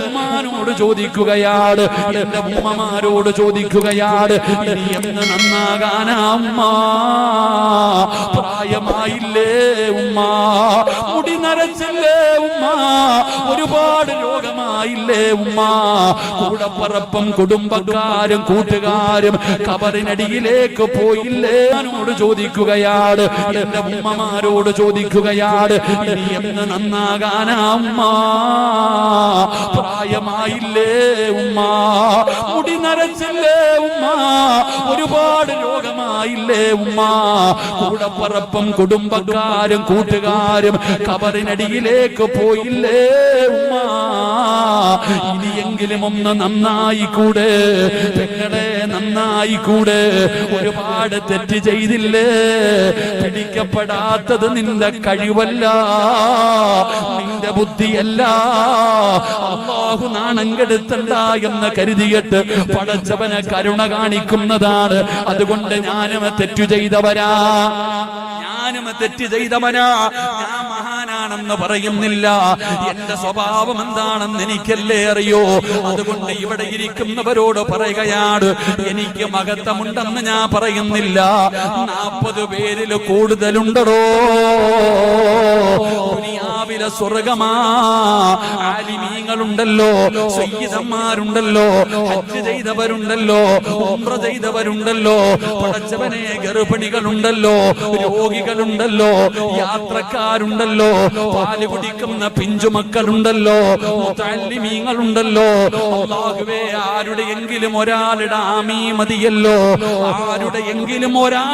ഉമ്മാനോട് ചോദിക്കുകയാണ്, എന്റെ ഉമ്മമാരോട് ചോദിക്കുകയാണ്, ഇനി എന്ന് നന്നാകാനാ ഉമ്മ? പ്രായമായില്ലേ ഉമ്മ? മുടി നരച്ചില്ലേ ഉമ്മ? ഒരുപാട് രോഗമായില്ലേ ഉമ്മ? കൂടപ്പറപ്പും കുടുംബക്കാരും കൂട്ടുകാരും കബറിനടിയിലേക്ക് പോയില്ലേ? എന്നോട് ചോദിക്കുകയാണ്, എന്റെ ഉമ്മമാരോട് ചോദിക്കുകയാണ്, ഇനി എന്ന് നന്നാകാനാ ഉമ്മ? പ്രായമായില്ലേ ഉമ്മ? മുടി നരച്ചില്ലേ ഉമ്മ? ഒരുപാട് രോഗമായില്ലേ ഉമ്മ? കൂടപ്പറപ്പും കുടുംബക്കാരും കൂട്ടുകാരും കബറിനടിയിലേക്ക് പോയില്ലേ ഉമ്മ? ഇനിയെങ്കിലും ഒന്ന് നന്നായിക്കൂടെ പെങ്ങളെ, നന്നായിക്കൂടെ? ഒരുപാട് തെറ്റ് ചെയ്തില്ലേ? പിടിക്കപ്പെടാത്തത് നിന്റെ കഴിവല്ല, നിന്റെ ബുദ്ധിയല്ല. അല്ലാഹു നാണം കെടുത്തണ്ട എന്ന് കരുതിയിട്ട് പടച്ചവനെ കരുണ കാണിക്കുന്നതാണ്. അതുകൊണ്ട് ഞാനും തെറ്റു ചെയ്തവരാ, തെറ്റ് ചെയ്തവനാ. ഞാൻ മഹാനാണെന്ന് പറയുന്നില്ല, എന്റെ സ്വഭാവം എന്താണെന്ന് എനിക്കല്ലേ അറിയോ. അതുകൊണ്ട് ഇവിടെ ഇരിക്കുന്നവരോട് പറയുകയാണ്, എനിക്ക് മഹത്വമുണ്ടെന്ന് ഞാൻ പറയുന്നില്ല. 40 പേരിൽ കൂടുതലുണ്ടോ ദുനിയാവിലെ സ്വർഗമാ? ആലിമീങ്ങളുണ്ടല്ലോ, സയ്യിദന്മാരുണ്ടല്ലോ, ഹജ്ജ് ചെയ്തവരുണ്ടല്ലോ, ഉംറ ചെയ്തവരുണ്ടല്ലോ, പടച്ചവനെ ഗർഭിണികളുണ്ടല്ലോ, രോഗികളുണ്ടല്ലോ, യാത്രക്കാരുണ്ടല്ലോ, പാല് കുടിക്കുന്ന പിഞ്ചുമക്കളുണ്ടല്ലോ, മുതഅല്ലിമീങ്ങളുണ്ടല്ലോ. അല്ലാഹുവേ, ആരുടെയെങ്കിലും ഒരാളുടെ ആമീൻ മതിയല്ലോ, ആരുടെയെങ്കിലും ഒരാൾ